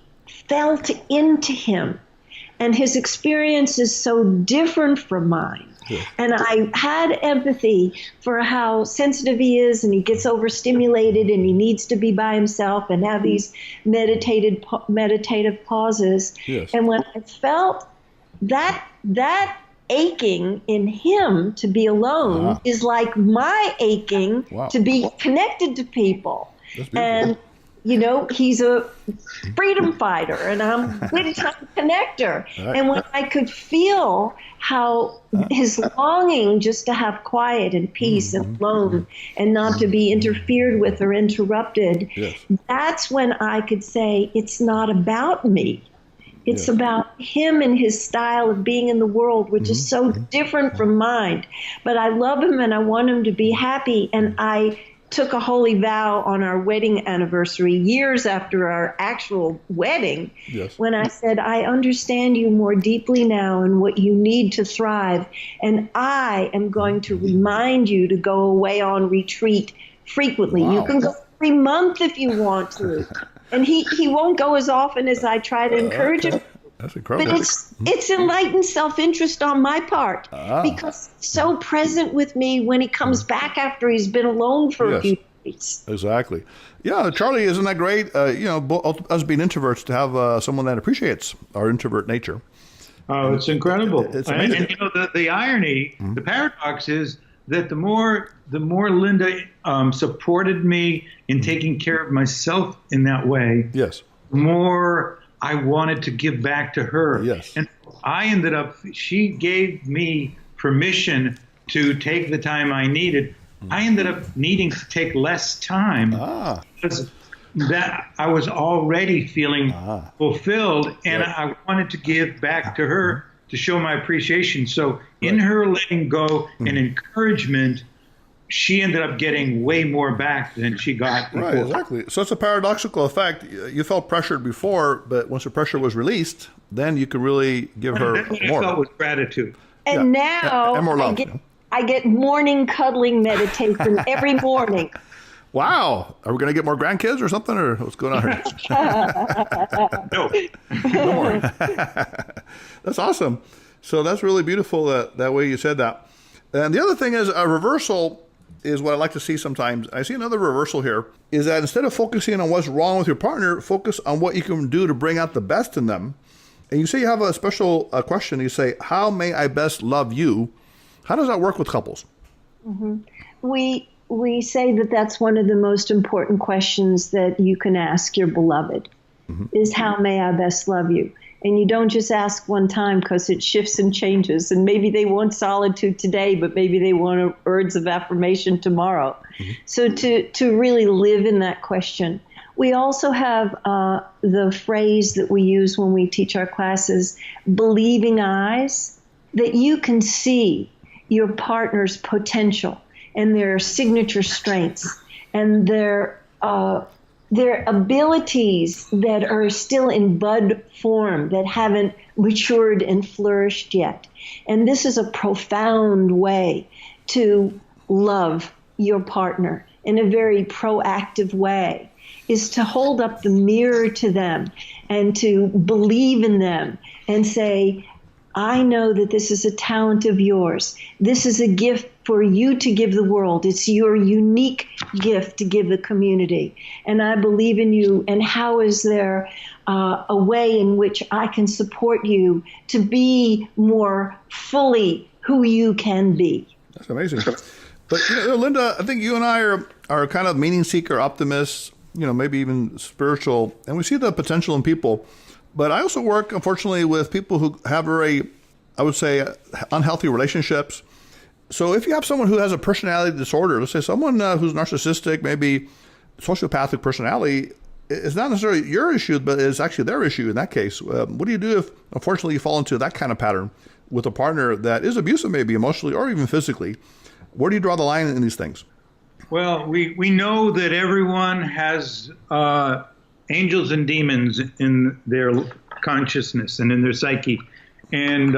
felt into him, and his experience is so different from mine, and I had empathy for how sensitive he is, and he gets overstimulated, and he needs to be by himself and have these meditative pauses. Yes. And when I felt that aching in him to be alone is like my aching to be connected to people. That's beautiful. And he's a freedom fighter, and I'm a big time connector. Right. And when I could feel how his longing just to have quiet and peace and alone and not to be interfered with or interrupted, that's when I could say, it's not about me. It's about him and his style of being in the world, which is so different from mine. But I love him and I want him to be happy. And I took a holy vow on our wedding anniversary, years after our actual wedding, when I said, I understand you more deeply now and what you need to thrive. And I am going to remind you to go away on retreat frequently. Wow. You can go every month if you want to. And he won't go as often as I try to encourage him. That's incredible. But it's enlightened self-interest on my part because he's so present with me when he comes back after he's been alone for a few days. Exactly. Yeah, Charlie, isn't that great? Us being introverts to have someone that appreciates our introvert nature. Oh, it's incredible. It's and amazing. the irony, the paradox is that the more Linda supported me in taking care of myself in that way, the more I wanted to give back to her. Yes. And she gave me permission to take the time I needed. I ended up needing to take less time because that I was already feeling fulfilled, and I wanted to give back to her to show my appreciation. So in her letting go and encouragement, she ended up getting way more back than she got before. Right, exactly. So it's a paradoxical effect. You felt pressured before, but once the pressure was released, then you could really give her That's what more. I felt was gratitude. And now and more love. I get morning cuddling meditation every morning. Wow. Are we going to get more grandkids or something, or what's going on here? No. No more. That's awesome. So that's really beautiful that way you said that. And the other thing is a reversal is what I like to see sometimes. I see another reversal here is that instead of focusing on what's wrong with your partner, focus on what you can do to bring out the best in them. And you say you have a special question. You say, how may I best love you? How does that work with couples? We say that that's one of the most important questions that you can ask your beloved is how may I best love you? And you don't just ask one time because it shifts and changes. And maybe they want solitude today, but maybe they want words of affirmation tomorrow. Mm-hmm. So to really live in that question. We also have the phrase that we use when we teach our classes, believing eyes, that you can see your partner's potential and their signature strengths and their abilities that are still in bud form, that haven't matured and flourished yet. And this is a profound way to love your partner in a very proactive way, is to hold up the mirror to them and to believe in them and say, I know that this is a talent of yours. This is a gift for you to give the world. It's your unique gift to give the community. And I believe in you. And how is there a way in which I can support you to be more fully who you can be? That's amazing. But, Linda, I think you and I are kind of meaning seeker optimists, maybe even spiritual, and we see the potential in people. But I also work, unfortunately, with people who have very, I would say, unhealthy relationships. So if you have someone who has a personality disorder, let's say someone who's narcissistic, maybe sociopathic personality, it's not necessarily your issue, but it's actually their issue in that case. What do you do if, unfortunately, you fall into that kind of pattern with a partner that is abusive, maybe emotionally or even physically? Where do you draw the line in these things? Well, we know that everyone has angels and demons in their consciousness and in their psyche. And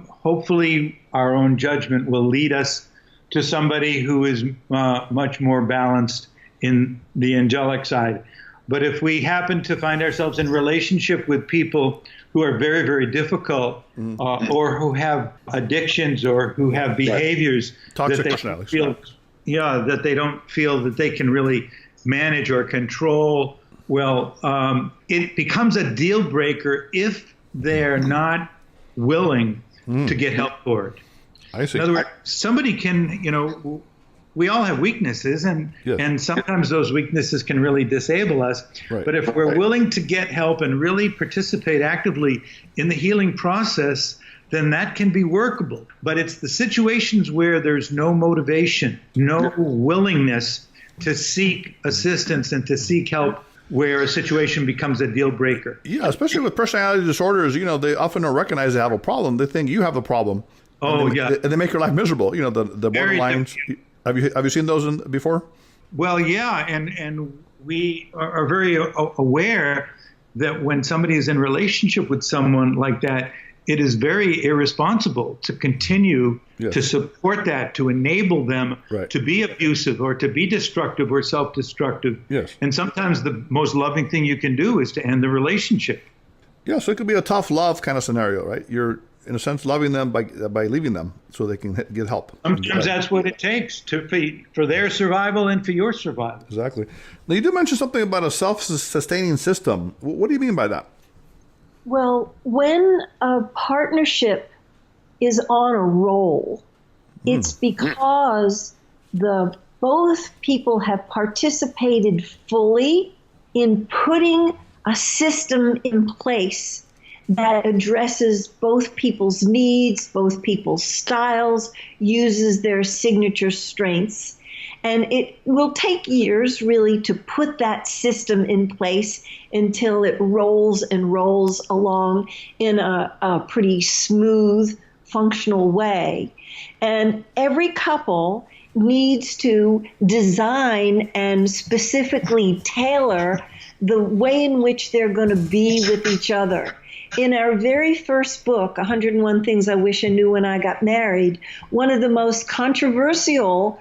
hopefully our own judgment will lead us to somebody who is much more balanced in the angelic side. But if we happen to find ourselves in relationship with people who are very, very difficult or who have addictions or who have behaviors toxic that personalities. That they don't feel that they can really manage or control, well, it becomes a deal breaker if they're not willing to get help for it. I see. In other words, somebody can, we all have weaknesses, and sometimes those weaknesses can really disable us. Right. But if we're willing to get help and really participate actively in the healing process, then that can be workable. But it's the situations where there's no motivation, no willingness to seek assistance and to seek help, where a situation becomes a deal breaker. Yeah, especially with personality disorders, they often don't recognize they have a problem. They think you have a problem. And they make your life miserable. The borderlines. Have you seen those before? Well, yeah, and we are very aware that when somebody is in relationship with someone like that, it is very irresponsible to continue to support that, to enable them to be abusive or to be destructive or self-destructive. Yes. And sometimes the most loving thing you can do is to end the relationship. Yeah, so it could be a tough love kind of scenario, right? You're, in a sense, loving them by leaving them so they can get help. Sometimes that's what it takes for their survival and for your survival. Exactly. Now, you do mention something about a self-sustaining system. What do you mean by that? Well, when a partnership is on a roll, it's because both people have participated fully in putting a system in place that addresses both people's needs, both people's styles, uses their signature strengths. And it will take years, really, to put that system in place until it rolls and rolls along in a pretty smooth, functional way. And every couple needs to design and specifically tailor the way in which they're going to be with each other. In our very first book, 101 Things I Wish I Knew When I Got Married, one of the most controversial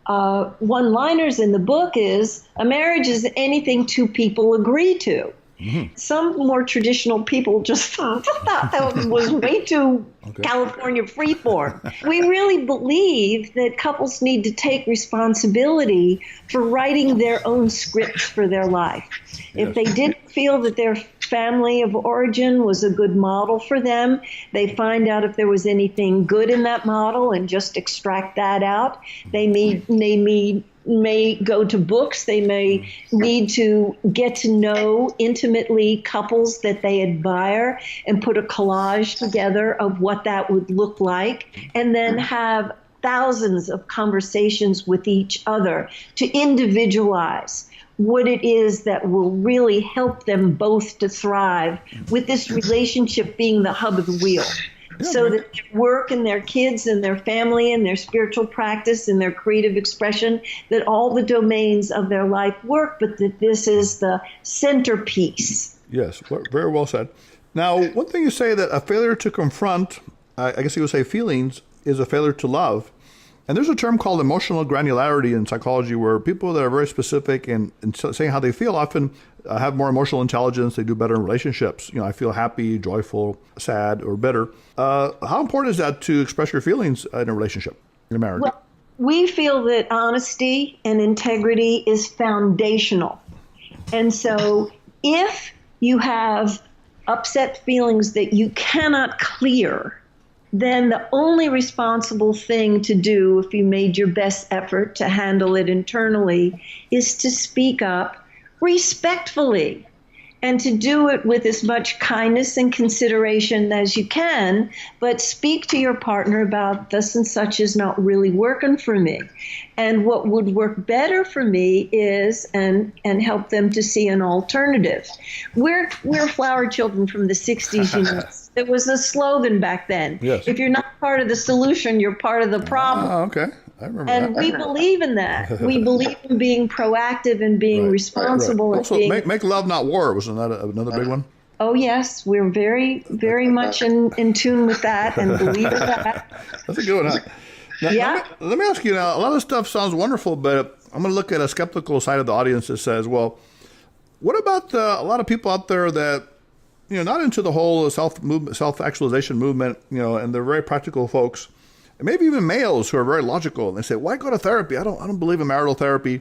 one-liners in the book is, a marriage is anything two people agree to. Mm-hmm. Some more traditional people just thought that was way too California freeform. We really believe that couples need to take responsibility for writing their own scripts for their life. Yes. If they didn't feel that their family of origin was a good model for them. They find out if there was anything good in that model and just extract that out. They may go to books. They may need to get to know intimately couples that they admire and put a collage together of what that would look like, and then have thousands of conversations with each other to individualize what it is that will really help them both to thrive, with this relationship being the hub of the wheel. So that their work and their kids and their family and their spiritual practice and their creative expression, that all the domains of their life work, but that this is the centerpiece. Yes, very well said. Now, one thing you say, that a failure to confront, I guess you would say, feelings is a failure to love. And there's a term called emotional granularity in psychology, where people that are very specific in saying how they feel often have more emotional intelligence. They do better in relationships. I feel happy, joyful, sad, or bitter. How important is that to express your feelings in a relationship, in a marriage? Well, we feel that honesty and integrity is foundational. And so if you have upset feelings that you cannot clear, then the only responsible thing to do, if you made your best effort to handle it internally, is to speak up respectfully, and to do it with as much kindness and consideration as you can, but speak to your partner about this and such is not really working for me. And what would work better for me is, and help them to see an alternative. We're flower children from the 60s, There was a slogan back then. Yes. If you're not part of the solution, you're part of the problem. Oh, okay. I remember and that. we believe in that. We believe in being proactive and being responsible. Right. And Also, being, make love, not war. Wasn't that another big one? Oh, yes. We're very, very much in tune with that and believe in that. That's a good one, huh? Now, Yeah. let me ask you now, a lot of stuff sounds wonderful, but I'm going to look at a skeptical side of the audience that says, well, what about a lot of people out there that, not into the whole self-actualization movement, and they're very practical folks, and maybe even males who are very logical, and they say, why go to therapy? I don't believe in marital therapy.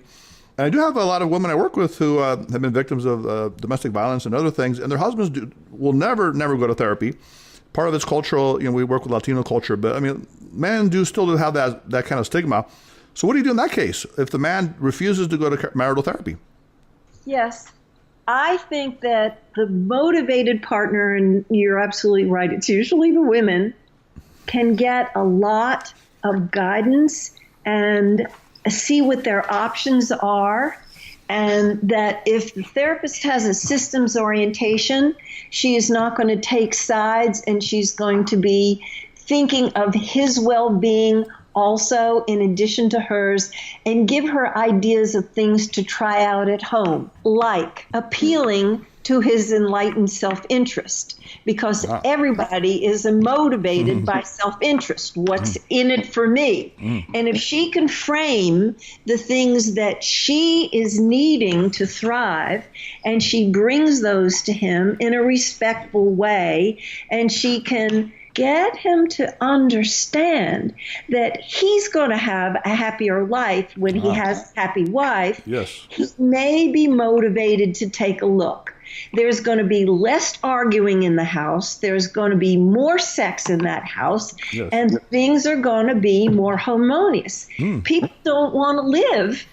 And I do have a lot of women I work with who have been victims of domestic violence and other things, and their husbands will never go to therapy. Part of it's cultural. We work with Latino culture, but men still have that kind of stigma. So what do you do in that case if the man refuses to go to marital therapy? Yes. I think that the motivated partner, and you're absolutely right, it's usually the women, can get a lot of guidance and see what their options are. And that if the therapist has a systems orientation, she is not going to take sides, and she's going to be thinking of his well-being also in addition to hers, and give her ideas of things to try out at home, like appealing to his enlightened self-interest, because everybody is motivated by self-interest. What's in it for me? And if she can frame the things that she is needing to thrive, and she brings those to him in a respectful way, and she can get him to understand that he's going to have a happier life when he has a happy wife, Yes. he may be motivated to take a look. There's going to be less arguing in the house. There's going to be more sex in that house. Yes. And things are going to be more harmonious. People don't want to live,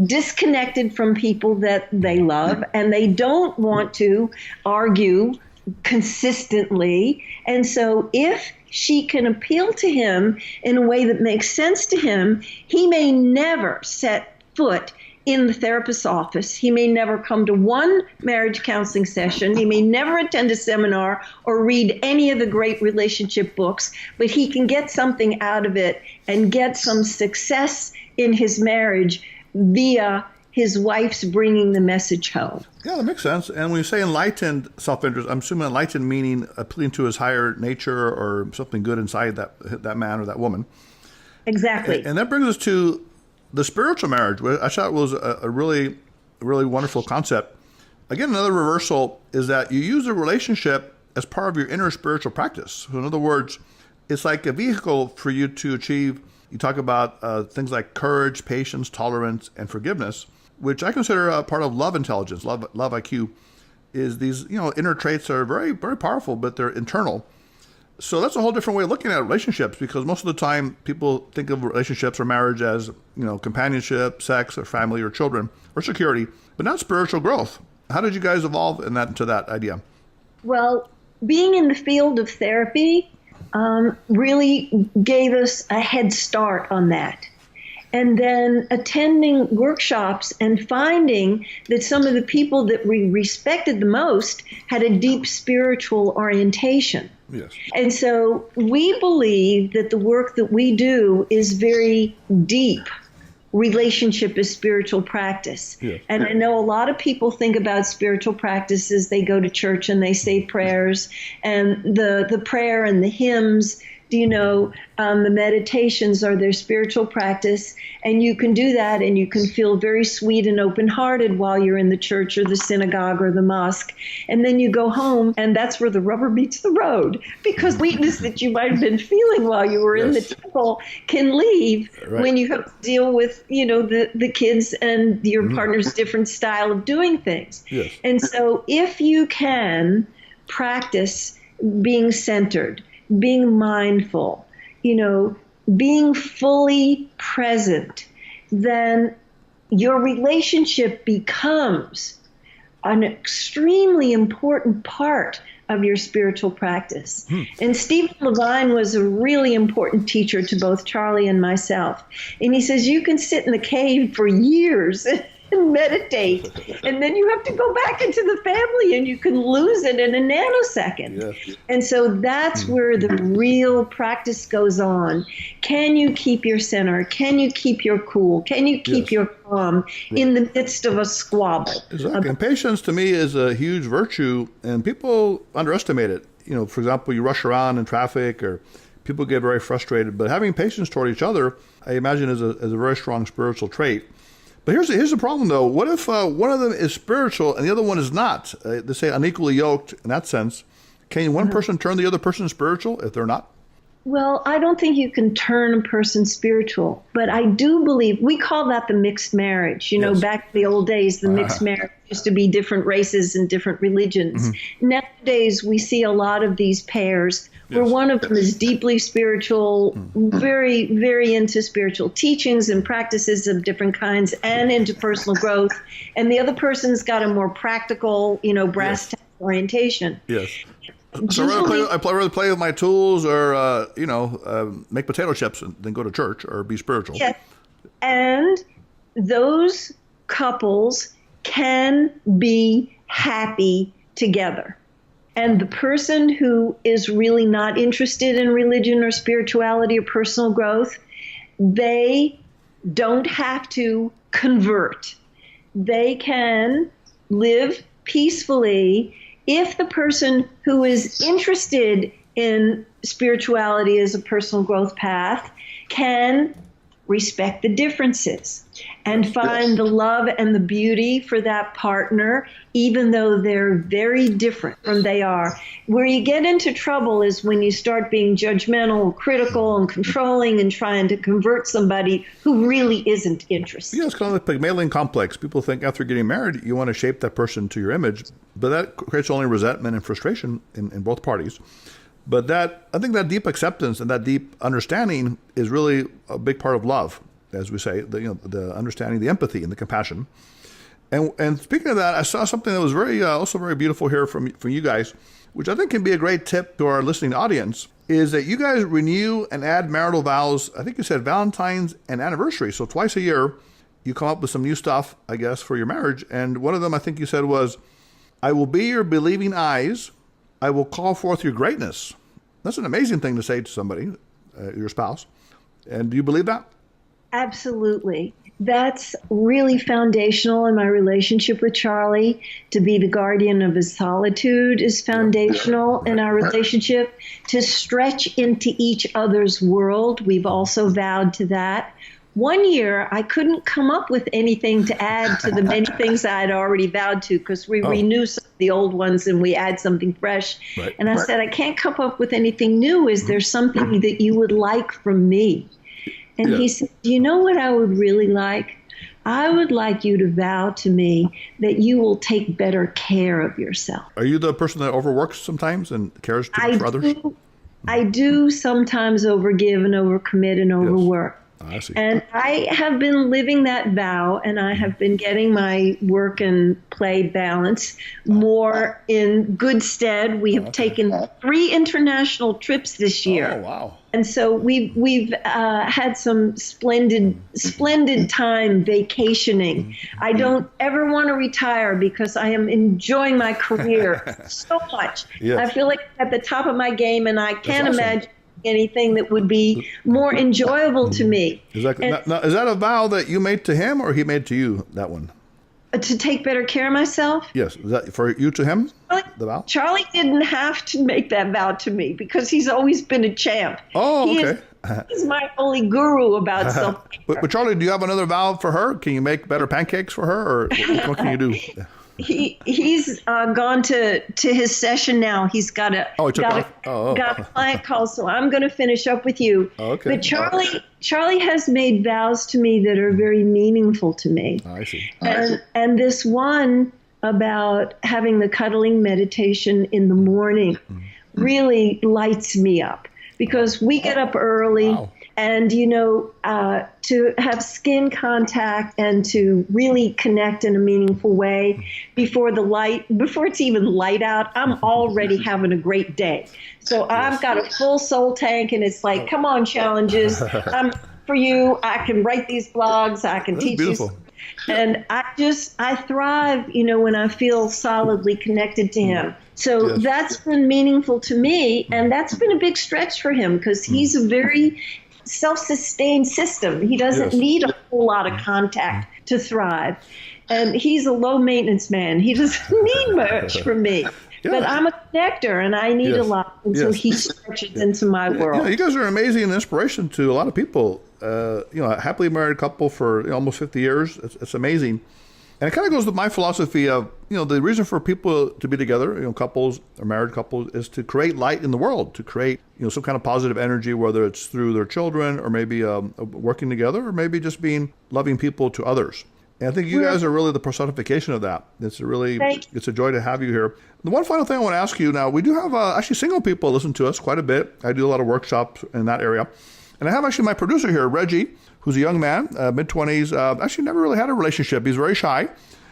disconnected from people that they love, and they don't want to argue consistently. And so if she can appeal to him in a way that makes sense to him, he may never set foot in the therapist's office. He may never come to one marriage counseling session. He may never attend a seminar or read any of the great relationship books, but he can get something out of it and get some success in his marriage via his wife's bringing the message home. Yeah, that makes sense. And when you say enlightened self-interest, I'm assuming enlightened meaning appealing to his higher nature or something good inside that man or that woman. Exactly. And that brings us to the spiritual marriage, which I thought was a really, really wonderful concept. Again, another reversal is that you use a relationship as part of your inner spiritual practice. So in other words, it's like a vehicle for you to achieve. You talk about things like courage, patience, tolerance, and forgiveness, which I consider a part of love intelligence, love IQ. is these, inner traits are very, very powerful, but they're internal. So that's a whole different way of looking at relationships, because most of the time people think of relationships or marriage as, companionship, sex, or family, or children, or security, but not spiritual growth. How did you guys evolve into that idea? Well, being in the field of therapy really gave us a head start on that. And then attending workshops and finding that some of the people that we respected the most had a deep spiritual orientation. Yes. And so we believe that the work that we do is very deep. Relationship is spiritual practice. Yes. And I know a lot of people think about spiritual practices. They go to church and they say prayers, and the prayer and the hymns, the meditations are their spiritual practice. And you can do that, and you can feel very sweet and open-hearted while you're in the church or the synagogue or the mosque. And then you go home, and that's where the rubber meets the road, because sweetness that you might have been feeling while you were in the temple can leave when you have to deal with, the kids and your partner's different style of doing things. Yes. And so if you can practice being centered, being mindful, being fully present, then your relationship becomes an extremely important part of your spiritual practice. And Stephen Levine was a really important teacher to both Charlie and myself. And he says, you can sit in the cave for years and meditate, and then you have to go back into the family and you can lose it in a nanosecond. Yes. And so that's where the real practice goes on. Can you keep your center? Can you keep your cool? Can you keep your calm in the midst of a squabble? Exactly. And patience to me is a huge virtue, and people underestimate it. For example, you rush around in traffic, or people get very frustrated, but having patience toward each other, I imagine, is a very strong spiritual trait. But here's the problem, though. What if one of them is spiritual and the other one is not? They say unequally yoked in that sense. Can one person turn the other person spiritual if they're not? Well, I don't think you can turn a person spiritual, but I do believe we call that the mixed marriage. Back in the old days, the mixed marriage used to be different races and different religions. Nowadays, we see a lot of these pairs where one of them is deeply spiritual, very, very into spiritual teachings and practices of different kinds and into personal growth. And the other person's got a more practical, brass tack orientation. Yes. So I'd rather play with my tools or, make potato chips than go to church or be spiritual. Yes. And those couples can be happy together. And the person who is really not interested in religion or spirituality or personal growth, they don't have to convert. They can live peacefully if the person who is interested in spirituality as a personal growth path can respect the differences and find the love and the beauty for that partner, even though they're very different from they are. Where you get into trouble is when you start being judgmental, critical, and controlling and trying to convert somebody who really isn't interested. Yeah, it's kind of like the Pygmalion complex. People think after getting married, you want to shape that person to your image, but that creates only resentment and frustration in both parties. But I think that deep acceptance and that deep understanding is really a big part of love, as we say, the understanding, the empathy, and the compassion. And speaking of that, I saw something that was also very beautiful here from you guys, which I think can be a great tip to our listening audience, is that you guys renew and add marital vows. I think you said Valentine's and anniversary. So twice a year, you come up with some new stuff, I guess, for your marriage. And one of them, I think you said, was, I will be your believing eyes. I will call forth your greatness. That's an amazing thing to say to somebody, your spouse. And do you believe that? Absolutely. That's really foundational in my relationship with Charlie. To be the guardian of his solitude is foundational in our relationship. To stretch into each other's world, we've also vowed to that. One year, I couldn't come up with anything to add to the many things I had already vowed to, because we renew some of the old ones and we add something fresh. Right. And I said, I can't come up with anything new. Is there something that you would like from me? And he said, you know what I would really like? I would like you to vow to me that you will take better care of yourself. Are you the person that overworks sometimes and cares too much for others? I do sometimes overgive and overcommit and overwork. I see. And I have been living that vow, and I have been getting my work and play balance more in good stead. We have taken 3 international trips this year. Oh, wow. And so we've had some splendid time vacationing. I don't ever want to retire because I am enjoying my career so much. Yes. I feel like I'm at the top of my game, and I can't imagine anything that would be more enjoyable to me. Exactly. Now, is that a vow that you made to him or he made to you, that one? To take better care of myself? Yes. Is that for you to him, the vow? Charlie didn't have to make that vow to me because he's always been a champ. Oh, okay. He's my only guru about self-care. But Charlie, do you have another vow for her? Can you make better pancakes for her, or what can you do? He's gone to his session now. He's got a client call, so I'm going to finish up with you. Okay. But Charlie has made vows to me that are very meaningful to me. I see. And this one about having the cuddling meditation in the morning really lights me up because we get up early. Wow. And, to have skin contact and to really connect in a meaningful way before it's even light out, I'm already having a great day. So I've got a full soul tank, and it's like, come on, challenges. I'm for you. I can write these blogs. I can teach you. And I thrive, when I feel solidly connected to him. So that's been meaningful to me. And that's been a big stretch for him because he's a very self-sustained system. He doesn't need a whole lot of contact to thrive. And he's a low-maintenance man. He doesn't need much from me. Yeah. But I'm a connector, and I need a lot. And so he stretches into my world. You guys are an amazing inspiration to a lot of people. A happily married couple for almost 50 years. It's amazing. And it kind of goes with my philosophy of, the reason for people to be together, couples or married couples, is to create light in the world, to create, some kind of positive energy, whether it's through their children or maybe working together or maybe just being loving people to others. And I think you guys are really the personification of that. It's a joy to have you here. The one final thing I want to ask you now, we do have actually single people listen to us quite a bit. I do a lot of workshops in that area. And I have actually my producer here, Reggie, who's a young man, mid-20s, actually never really had a relationship. He's very shy.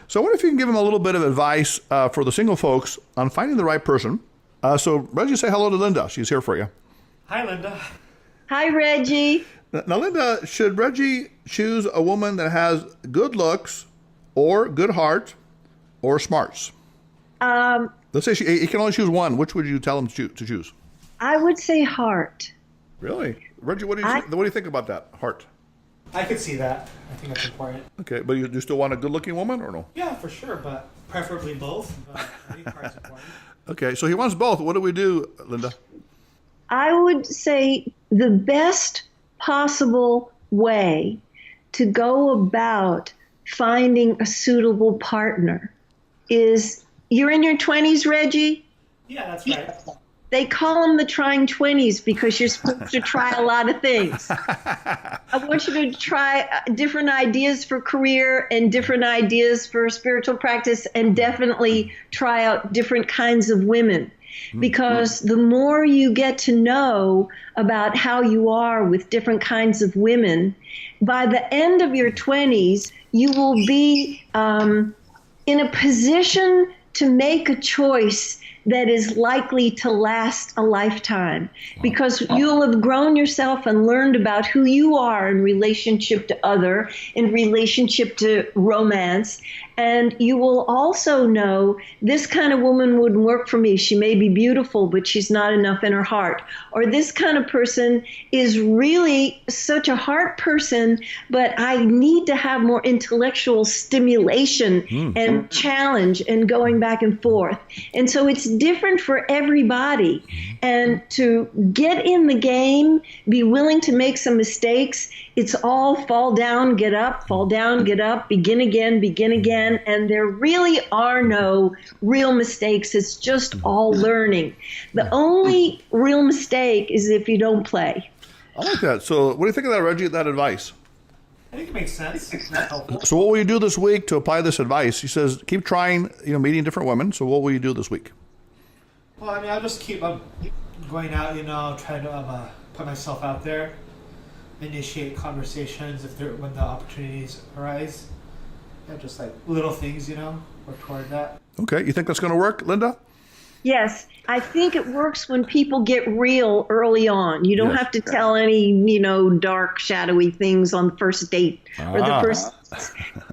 So I wonder if you can give him a little bit of advice for the single folks on finding the right person. So Reggie, say hello to Linda. She's here for you. Hi, Linda. Hi, Reggie. Now, Linda, should Reggie choose a woman that has good looks or good heart or smarts? Let's say he can only choose one. Which would you tell him to choose? I would say heart. Really? Reggie, what do you think about that? Heart. I could see that. I think that's important. Okay, but you still want a good-looking woman or no? Yeah, for sure, but preferably both. But I think heart's important. Okay, so he wants both. What do we do, Linda? I would say the best possible way to go about finding a suitable partner is, you're in your 20s, Reggie? Yeah, that's right. They call them the trying 20s because you're supposed to try a lot of things. I want you to try different ideas for career and different ideas for spiritual practice, and definitely try out different kinds of women. Because the more you get to know about how you are with different kinds of women, by the end of your 20s, you will be in a position to make a choice that is likely to last a lifetime, because you'll have grown yourself and learned about who you are in relationship to other, in relationship to romance. And you will also know, this kind of woman wouldn't work for me. She may be beautiful, but she's not enough in her heart. Or this kind of person is really such a heart person, but I need to have more intellectual stimulation and challenge and going back and forth. And so it's different for everybody. And to get in the game, be willing to make some mistakes. It's all fall down, get up, fall down, get up, begin again, and there really are no real mistakes. It's just all learning. The only real mistake is if you don't play. I like that. So what do you think of that, Reggie, that advice? I think it makes sense. It's helpful. So what will you do this week to apply this advice? He says, keep trying, meeting different women. So what will you do this week? Well, I mean, I'll just keep going out, trying to put myself out there, initiate conversations when the opportunities arise. Yeah, just like little things, work toward that. Okay. You think that's going to work, Linda? Yes, I think it works when people get real early on. You don't have to tell any, dark, shadowy things on the first date or the first.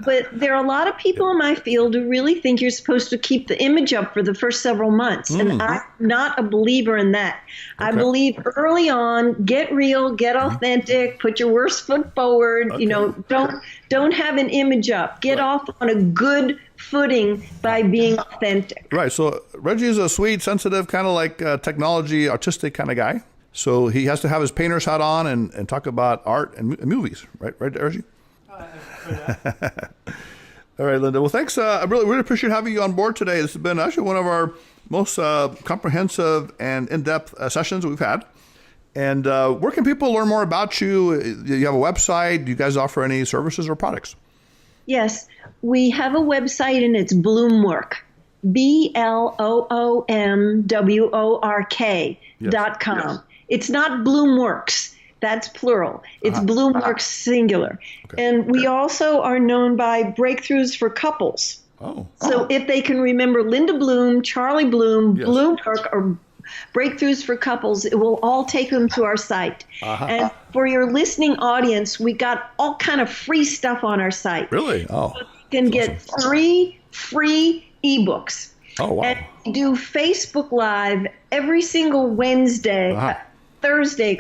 But there are a lot of people in my field who really think you're supposed to keep the image up for the first several months. And I'm not a believer in that. Okay. I believe early on, get real, get authentic, put your worst foot forward. Okay. Don't have an image up. Get off on a good footing by being authentic. Right. So Reggie is a sweet, sensitive, kind of like technology, artistic kind of guy. So he has to have his painter's hat on and talk about art and movies. Right, Reggie? All right, Linda. Well, thanks. I really appreciate having you on board today. This has been actually one of our most comprehensive and in-depth sessions we've had. And where can people learn more about you? Do you have a website? Do you guys offer any services or products? Yes, we have a website and it's Bloomwork, BLOOMWORK.com. Yes. It's not Bloomworks. That's plural. It's Bloomworks singular. Okay. And we also are known by Breakthroughs for Couples. So if they can remember Linda Bloom, Charlie Bloom, Bloomwork, or Breakthroughs for Couples, it will all take them to our site. And for your listening audience, we got all kind of free stuff on our site. Really? Oh. So you can get 3 free ebooks. Oh, wow. And we do Facebook Live every single Thursday,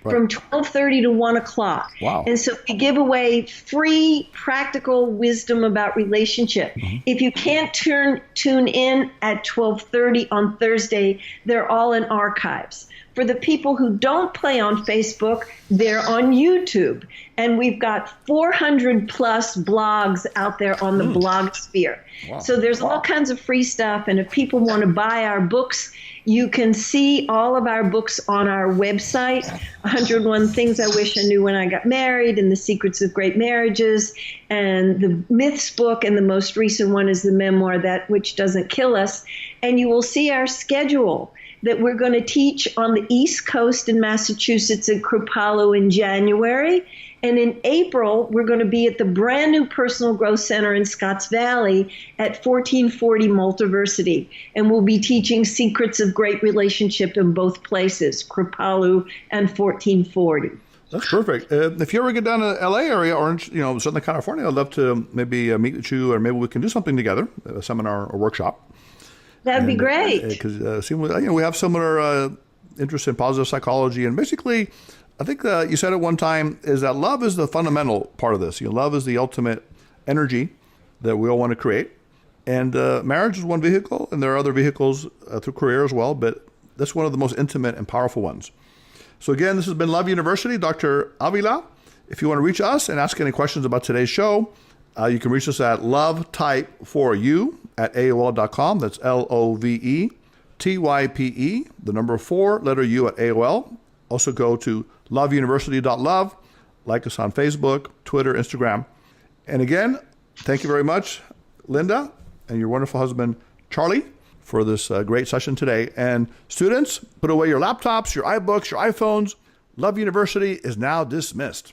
from 12:30 to 1 o'clock. Wow. And so we give away free practical wisdom about relationship. If you can't tune in at 12:30 on Thursday, they're all in archives. For the people who don't play on Facebook, they're on YouTube. And we've got 400 plus blogs out there on the blog sphere. Wow. So there's all kinds of free stuff. And if people want to buy our books, you can see all of our books on our website, 101 Things I Wish I Knew When I Got Married, and The Secrets of Great Marriages, and the Myths book, and the most recent one is the memoir, That Which Doesn't Kill Us. And you will see our schedule that we're going to teach on the East Coast in Massachusetts at Kripalu in January. And in April, we're going to be at the brand new Personal Growth Center in Scotts Valley at 1440 Multiversity. And we'll be teaching Secrets of Great Relationship in both places, Kripalu and 1440. That's perfect. If you ever get down to the LA area or Southern California, I'd love to maybe meet with you, or maybe we can do something together, a seminar or workshop. That'd be great. Because we have similar interest in positive psychology, and basically, I think you said at one time is that love is the fundamental part of this. Love is the ultimate energy that we all want to create, and marriage is one vehicle, and there are other vehicles through career as well, but that's one of the most intimate and powerful ones. So again, this has been Love University, Dr. Avila. If you want to reach us and ask any questions about today's show, you can reach us at lovetype4u@aol.com. That's LOVETYPE, the number 4, letter U at AOL. Also go to loveuniversity.love. Like us on Facebook, Twitter, Instagram. And again, thank you very much, Linda, and your wonderful husband, Charlie, for this great session today. And students, put away your laptops, your iBooks, your iPhones. Love University is now dismissed.